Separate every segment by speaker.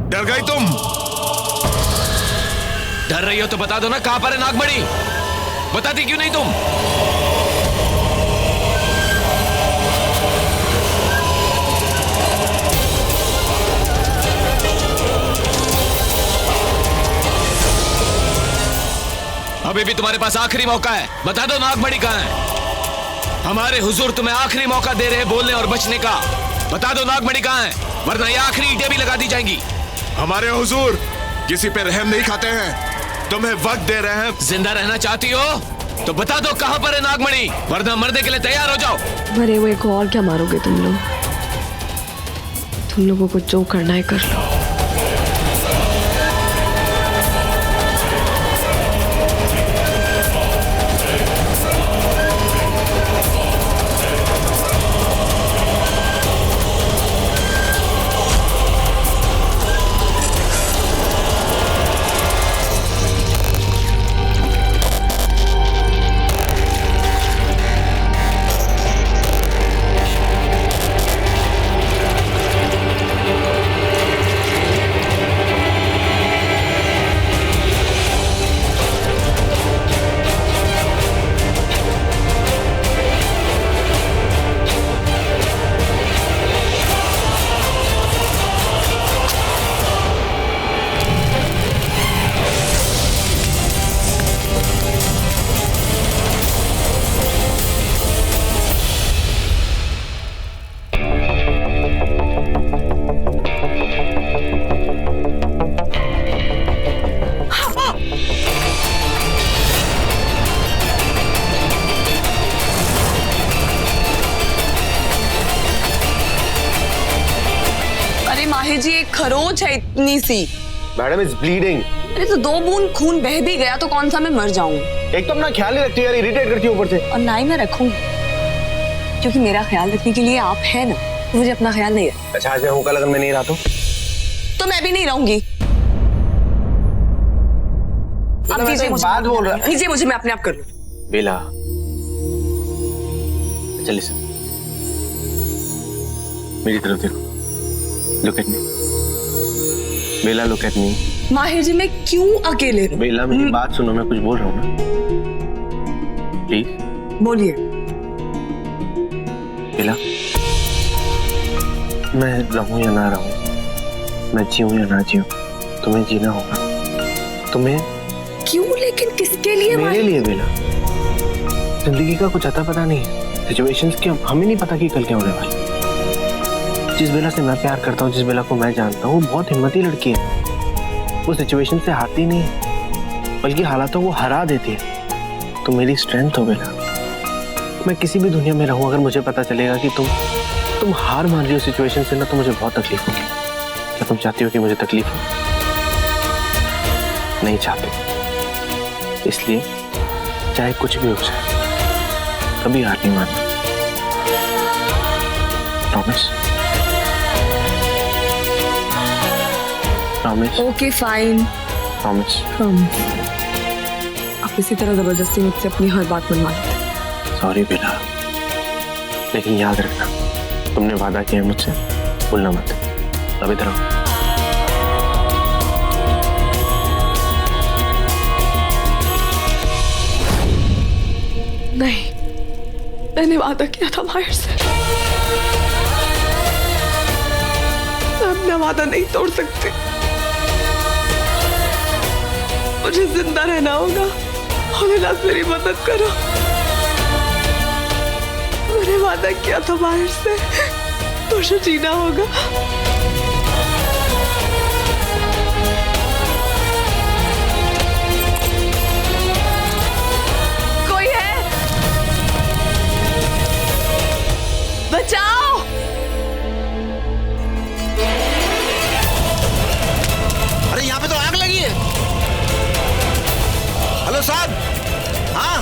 Speaker 1: डर गई तुम?
Speaker 2: डर रही हो तो बता दो ना, कहां पर है नागमणि? बताती क्यों नहीं तुम? अभी भी तुम्हारे पास आखिरी मौका है, बता दो नागमणि कहां है? हमारे हुजूर तुम्हें आखिरी मौका दे रहे हैं बोलने और बचने का। बता दो नागमणि कहां है, वरना ये आखिरी ईंटें भी लगा दी जाएंगी।
Speaker 1: हमारे हुजूर किसी पे रहम नहीं खाते हैं, तुम्हें वक्त दे रहे हैं।
Speaker 2: जिंदा रहना चाहती हो तो बता दो कहां पर है नागमणि, वरना मरने के लिए तैयार हो जाओ।
Speaker 3: मरे हुए को और क्या मारोगे तुम लोग? तुम लोगों को जो करना है कर लो।
Speaker 4: माहिर जी एक खरोच है इतनी सी।
Speaker 5: Madam is bleeding.
Speaker 4: अरे तो 2 बूंद खून बह भी गया तो कौन सा मैं मर जाऊंगी?
Speaker 5: एक तो अपना ख्याल नहीं रखती यार, इरिटेट करती है ऊपर से।
Speaker 4: और ना ही मैं रखूंगी, क्योंकि मेरा ख्याल रखने के लिए आप है ना, मुझे अपना ख्याल नहीं है।
Speaker 5: अच्छा आज मैं हूँ, कल अगर मैं नहीं रहा
Speaker 4: तो मैं भी नहीं रहूंगी। आप दीजिए मुझे,
Speaker 5: बात बोल रहा
Speaker 4: दीजिए मुझे, मैं अपने आप कर लूं।
Speaker 5: बेला चल इसे मेरी तरफ देखो, look at me Bela, look at me.
Speaker 4: Mahir ji मैं क्यों अकेले रहूं?
Speaker 5: बेला मेरी बात सुनो, मैं कुछ बोल रहा हूँ ना, प्लीज
Speaker 4: बोलिए।
Speaker 5: बेला मैं रहूं या ना रहूं, मैं जीऊं या ना जीऊं, तुम्हें जीना होगा। तुम्हें
Speaker 4: क्यों? लेकिन किसके लिए?
Speaker 5: मेरे लिए बेला। जिंदगी का कुछ अता पता नहीं है, सिचुएशंस के हमें नहीं पता कि कल क्या होने वाला। जिस बेला से मैं प्यार करता हूँ, जिस बेला को मैं जानता हूँ, वो बहुत हिम्मती लड़की है। वो सिचुएशन से हारती नहीं, बल्कि हालातों को हरा देती है। तुम मेरी स्ट्रेंथ हो बेला। मैं किसी भी दुनिया में रहूं, अगर मुझे पता चलेगा कि तुम हार मान रही हो सिचुएशन से ना, तो मुझे बहुत तकलीफ होगी। क्या तुम चाहती हो कि मुझे तकलीफ हो? नहीं चाहती। इसलिए चाहे कुछ भी हो जाए, कभी हार नहीं मानना। Promise? Promise?
Speaker 4: Okay fine,
Speaker 5: promise?
Speaker 4: Promise. आप इसी तरह जबरदस्ती मुझसे अपनी हर बात मनवा लेते।
Speaker 5: सॉरी बेला, लेकिन याद रखना, तुमने वादा किया मुझसे, भूलना मत। अब इधर आओ।
Speaker 3: नहीं, मैंने वादा किया था माहिर से। मैं अपना वादा नहीं तोड़ सकती। मुझे जिंदा रहना होगा। भोलेनाथ मेरी मदद करो। मैंने वादा किया था माहिर से, मुझे जीना होगा।
Speaker 4: कोई है? बचाओ!
Speaker 6: अरे यहाँ पे तो आग लगी है। हेलो साहब, हाँ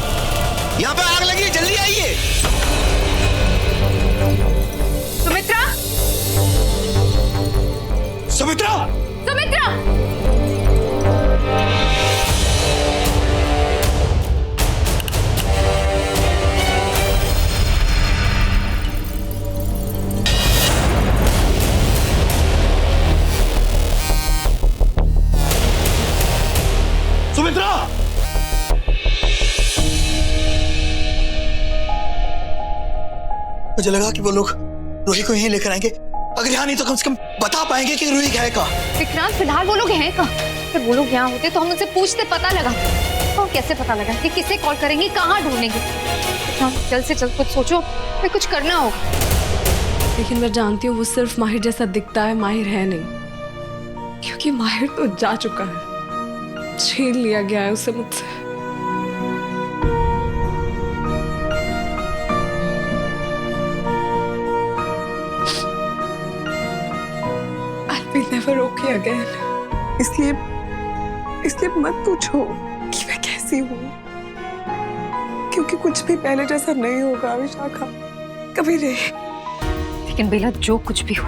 Speaker 6: यहाँ पे आग लगी है, जल्दी आइए।
Speaker 4: सुमित्रा,
Speaker 6: मुझे लगा कि वो लोग रूही को यहीं लेकर आएंगे, अगर यहाँ नहीं तो कम से कम बता पाएंगे कि रूही है कहाँ।
Speaker 7: विक्रांत फिलहाल वो लोग हैं कहाँ? अगर वो लोग यहाँ होते तो हम उनसे पूछते, पता लगा। और कैसे पता लगा कि किसे कॉल करेंगे, कहाँ ढूंढेंगे? जल्द से जल्द कुछ सोचो, हमें कुछ करना होगा।
Speaker 3: लेकिन मैं जानती हूँ वो सिर्फ माहिर जैसा दिखता है, माहिर है नहीं। क्योंकि माहिर तो जा चुका है, छीन लिया गया है उसे मुझसे। I'll be never okay again. इसलिए मत पूछो कि मैं कैसी हूँ, क्योंकि कुछ भी पहले जैसा नहीं होगा विशाखा, कभी नहीं।
Speaker 7: लेकिन बेला, जो कुछ भी हो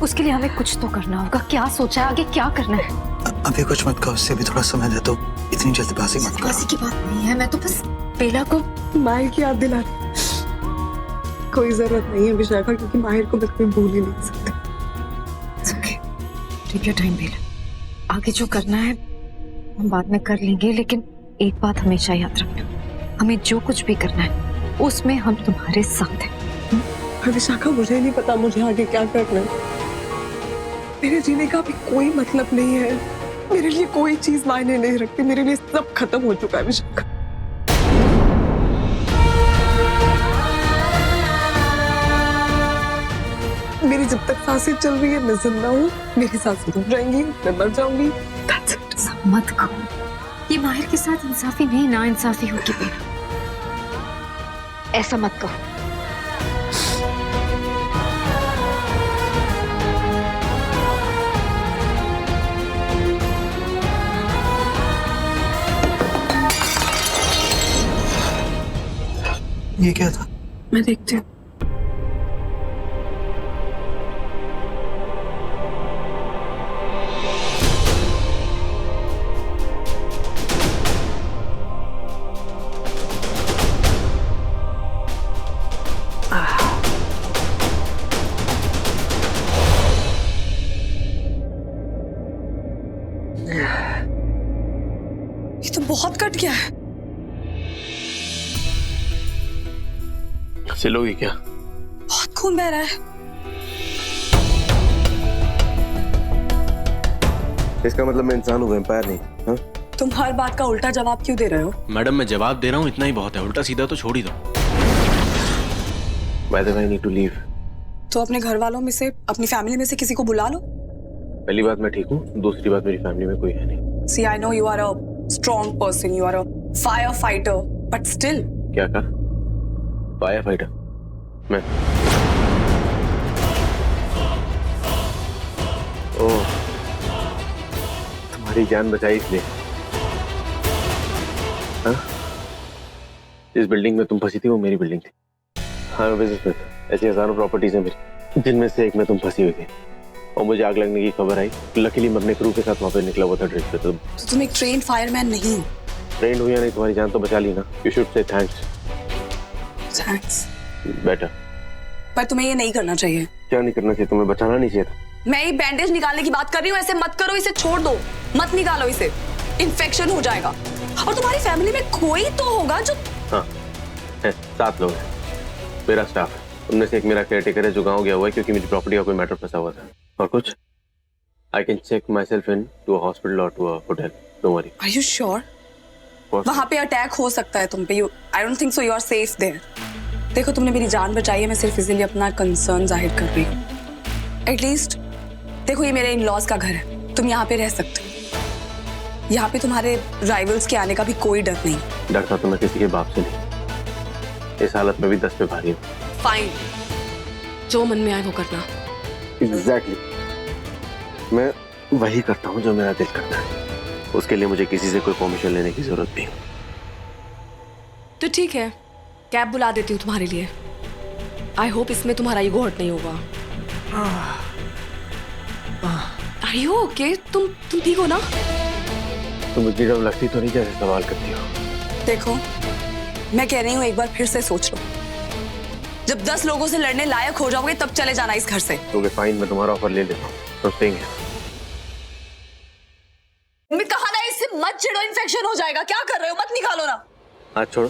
Speaker 7: उसके लिए हमें कुछ तो करना होगा। क्या सोचा है, आगे क्या करना है?
Speaker 6: अभी कुछ मत कहो, उससे भी थोड़ा समय दे दो, इतनी जल्दबाजी मत करो।
Speaker 7: जल्दबाजी की बात नहीं है, मैं तो बस बेला को
Speaker 3: माहिर की याद दिला रही। कोई जरूरत नहीं है विशाखा, क्योंकि माहिर को मैं कभी भूल ही नहीं सकती।
Speaker 7: टेक योर टाइम बेला, आगे जो करना है हम बाद में कर लेंगे, लेकिन एक बात हमेशा याद रखना, हमें जो कुछ भी करना है उसमें हम तुम्हारे साथ हैं।
Speaker 3: विशाखा, मुझे नहीं पता मुझे आगे क्या करना है। मेरे जीने का भी कोई मतलब नहीं है, मेरे लिए कोई चीज मायने नहीं रखती, मेरे लिए सब खत्म हो चुका है विशाखा। मेरी जब तक सांसें चल रही है मैं जिंदा हूँ, मेरी सांसें रुक जाएंगी मैं मर जाऊंगी।
Speaker 7: सब मत कहो, ये माहिर के साथ इंसाफी नहीं, ना इंसाफी होगी बेला, ऐसा मत कहो।
Speaker 6: ये क्या था?
Speaker 3: मैं देखती हूँ। ये तो बहुत कट गया है।
Speaker 5: सिलोगी क्या?
Speaker 3: बहुत खून बह रहा है।
Speaker 5: इसका मतलब मैं इंसान हूँ, वैम्पायर नहीं। हाँ?
Speaker 3: तुम हर बात का उल्टा जवाब क्यों दे रहे हो?
Speaker 8: मैडम मैं जवाब दे रहा हूँ, इतना ही बहुत है, उल्टा सीधा तो छोड़ ही दो।
Speaker 5: By the way, I need to leave.
Speaker 3: तो अपने घर वालों में से, अपनी फैमिली में से किसी को बुला लो।
Speaker 5: पहली बात मैं ठीक हूँ, दूसरी बात मेरी फैमिली में कोई है नहीं।
Speaker 3: See, I know you are a strong person, you are a firefighter, but still.
Speaker 5: क्या कहा? Fire fighter? मैं? ओह, तुम्हारी जान बचाई इसलिए? हाँ? जिस बिल्डिंग में तुम फंसी थी वो मेरी बिल्डिंग थी। हाँ, मैं बिजनेस में था, ऐसी हजारों प्रॉपर्टीज हैं मेरी, जिनमें से एक में तुम फंसी हुई थी और मुझे आग लगने की खबर आई। लकीली मरने क्रू के साथ वहाँ पे निकला हुआ था ड्रिल पे। तो
Speaker 3: तुम एक ट्रेन फायरमैन नहीं हो।
Speaker 5: ट्रेंड हुई या नहीं, तुम्हारी जान तो बचा ली ना। You should say thanks.
Speaker 3: Thanks.
Speaker 5: Better.
Speaker 3: पर तुम्हें ये नहीं करना चाहिए।
Speaker 5: क्या नहीं करना चाहिए? तुम्हें बचाना नहीं चाहिए था।
Speaker 3: मैं ये बैंडेज निकालने की बात कर रही हूँ, ऐसे मत करो, इसे छोड़ दो, मत निकालो इसे, इन्फेक्शन हो जाएगा। और तुम्हारी फैमिली में कोई तो होगा जो।
Speaker 5: हाँ है, 7 लोग हैं, मेरा स्टाफ है, उनमें से एक मेरा केयरटेकर है जो गाँव गया हुआ है क्योंकि मेरी प्रॉपर्टी का कोई मैटर फंसा हुआ था। और कुछ I can check myself in to a hospital or to a hotel. Don't worry.
Speaker 3: Are you sure? वहाँ पे अटैक हो सकता है तुम पे। I don't think so. You are safe there. देखो, तुमने मेरी जान बचाई है, मैं सिर्फ इसीलिए अपना कंसर्न जाहिर कर रही हूँ। एटलीस्ट देखो, ये मेरे इन-लॉज का घर है, तुम यहाँ पे रह सकते हो। यहाँ पे तुम्हारे राइवल्स के आने का भी कोई डर नहीं।
Speaker 5: डरता तो मैं किसी के बाप से नहीं, इस हालत में भी 10 पे भारी हूँ।
Speaker 3: फाइन, जो मन में आए वो करना।
Speaker 5: Exactly. मैं वही करता हूँ जो मेरा दिल करता है, उसके लिए मुझे किसी से कोई परमिशन लेने की जरूरत नहीं।
Speaker 3: तो ठीक है, कैब बुला देती हूँ तुम्हारे लिए। आई होप इसमें तुम्हारा ईगो हर्ट नहीं होगा। Are you okay? तुम ठीक हो ना?
Speaker 5: तुम इतनी डर लगती तो नहीं जैसे सवाल करती हो।
Speaker 3: देखो, मैं कह रही हूँ एक बार फिर से सोच लो। जब 10 लोगों से लड़ने लायक हो जाओगे तब चले जाना इस घर से।
Speaker 5: ओके फाइन, मैं तुम्हारा ऑफर ले लेता हूँ। तो स्टेइंग है।
Speaker 3: मैं कहा ना, इससे मत चिढ़ो, इन्फेक्शन हो जाएगा। क्या कर रहे हो? मत निकालो ना।
Speaker 5: हाथ छोड़ो।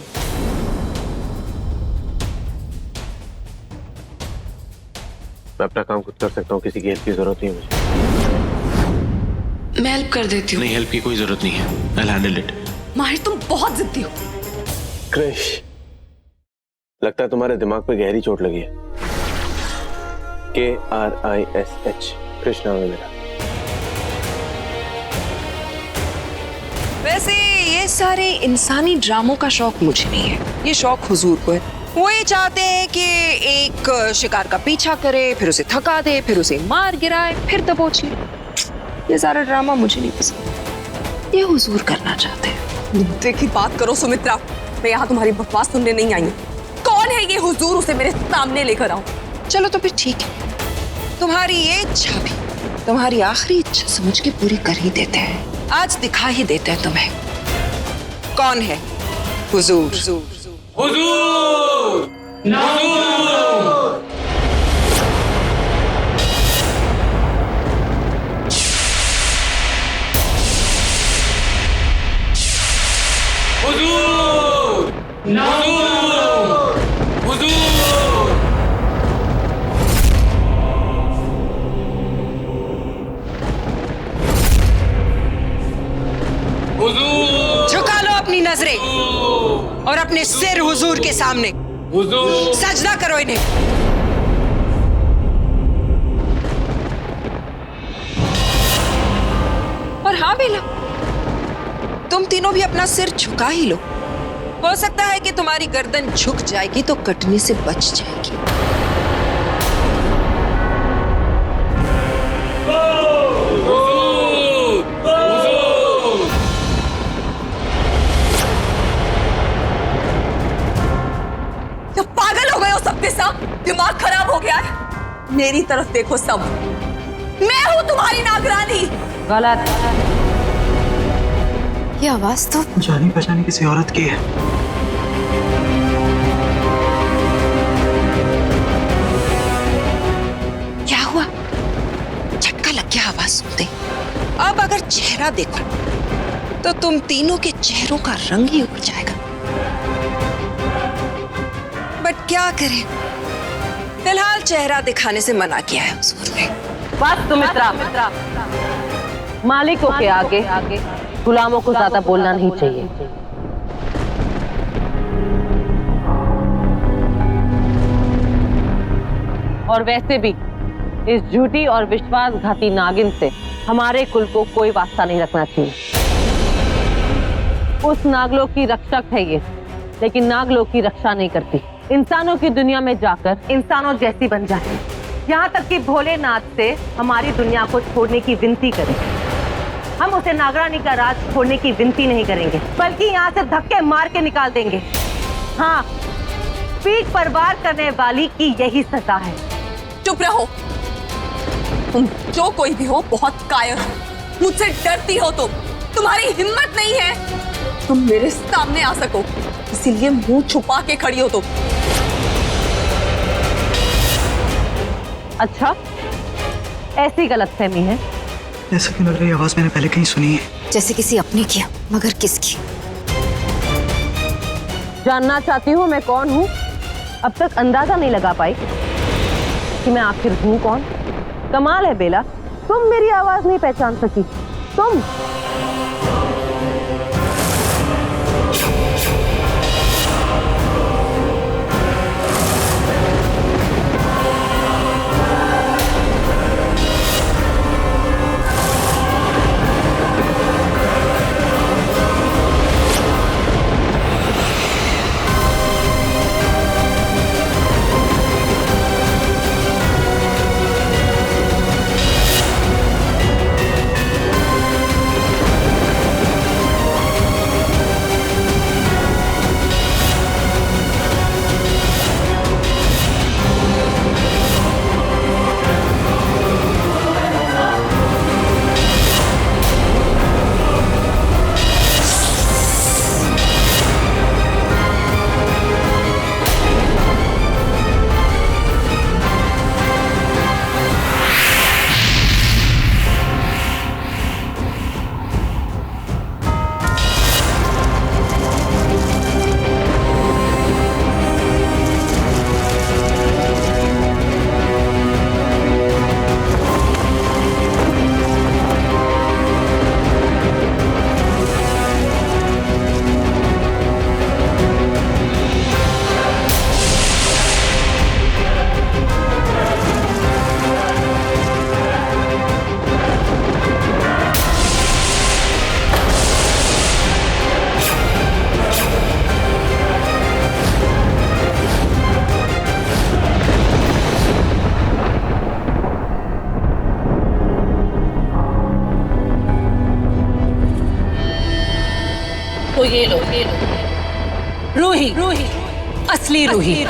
Speaker 5: मैं अपना काम खुद कर सकता हूँ, किसी की हेल्प की जरूरत नहीं है मुझे।
Speaker 3: मैं हेल्प कर देती हूँ।
Speaker 8: नहीं, हेल्प की कोई जरूरत नहीं है। I'll handle it.
Speaker 3: माहिर तुम बहुत जिद्दी हो।
Speaker 5: क्रिश, लगता है तुम्हारे दिमाग पे गहरी चोट लगी है। KRISH, क्रिश नाम है मेरा।
Speaker 9: वैसे ये सारे इंसानी ड्रामों का शौक मुझे नहीं है, ये शौक हुजूर को है। वो ये चाहते हैं कि एक शिकार का पीछा करे, फिर उसे थका दे, फिर उसे मार गिराए, फिर दबोच ले। ये सारा ड्रामा मुझे नहीं पसंद, ये हुजूर करना चाहते हैं।
Speaker 3: मुद्दे की बात करो सुमित्रा, मैं यहाँ तुम्हारी बकवास सुनने नहीं आई हूँ। कौन है ये हुजूर, उसे मेरे सामने लेकर आओ।
Speaker 9: चलो तो फिर ठीक है, तुम्हारी ये इच्छा भी तुम्हारी आखिरी इच्छा समझ के पूरी कर ही देते हैं। आज दिखा ही देते हैं तुम्हें कौन है हुजूर।
Speaker 2: हुजूर!
Speaker 9: झुका लो अपनी नजरें और अपने सिर हुजूर के सामने। सजदा करो इन्हें। और हाँ बेला, तुम तीनों भी अपना सिर झुका ही लो। हो सकता है कि तुम्हारी गर्दन झुक जाएगी तो कटने से बच जाएगी।
Speaker 3: पागल हो गए हो सबके सब, दिमाग खराब हो गया है। मेरी तरफ देखो सब, मैं हूँ तुम्हारी नागरानी।
Speaker 4: गलत।
Speaker 7: ये आवाज तो
Speaker 6: जानी पहचानी किसी औरत की है।
Speaker 9: क्या हुआ? झटका लग गया आवाज सुनते। अब अगर चेहरा देखो तो तुम तीनों के चेहरों का रंग ही उड़ जाएगा। बट क्या करें, फिलहाल चेहरा दिखाने से मना किया है हुजूर ने।
Speaker 4: बस सुमित्रा, मालिकों के आगे गुलामों को ज्यादा बोलना नहीं चाहिए। और वैसे भी इस झूठी और विश्वासघाती नागिन से हमारे कुल को कोई वास्ता नहीं रखना चाहिए। उस नागलोक की रक्षक है ये, लेकिन नागलोक की रक्षा नहीं करती। इंसानों की दुनिया में जाकर इंसानों जैसी बन जाती है। यहाँ तक कि भोलेनाथ से हमारी दुनिया को छोड़ने की विनती करें, हम उसे नागरानी का राज छोड़ने की विनती नहीं करेंगे, बल्कि यहाँ से धक्के मार के निकाल देंगे। हाँ, पीठ पर वार करने वाली की यही सजा है।
Speaker 3: चुप रहो, तुम जो कोई भी हो बहुत कायर हो, मुझसे डरती हो तुम, तुम्हारी हिम्मत नहीं है तुम मेरे सामने आ सको, इसीलिए मुंह छुपा के खड़ी हो तुम।
Speaker 4: अच्छा, ऐसी गलतफहमी है?
Speaker 6: ऐसा क्यों लग रही है? आवाज मैंने पहले कहीं सुनी है।
Speaker 7: जैसे किसी अपने की, मगर किसकी?
Speaker 4: जानना चाहती हूँ मैं कौन हूँ? अब तक अंदाजा नहीं लगा पाई कि मैं आखिर हूँ कौन। कमाल है बेला, तुम मेरी आवाज नहीं पहचान सकी। तुम
Speaker 10: रूही, रूही, असली रूही।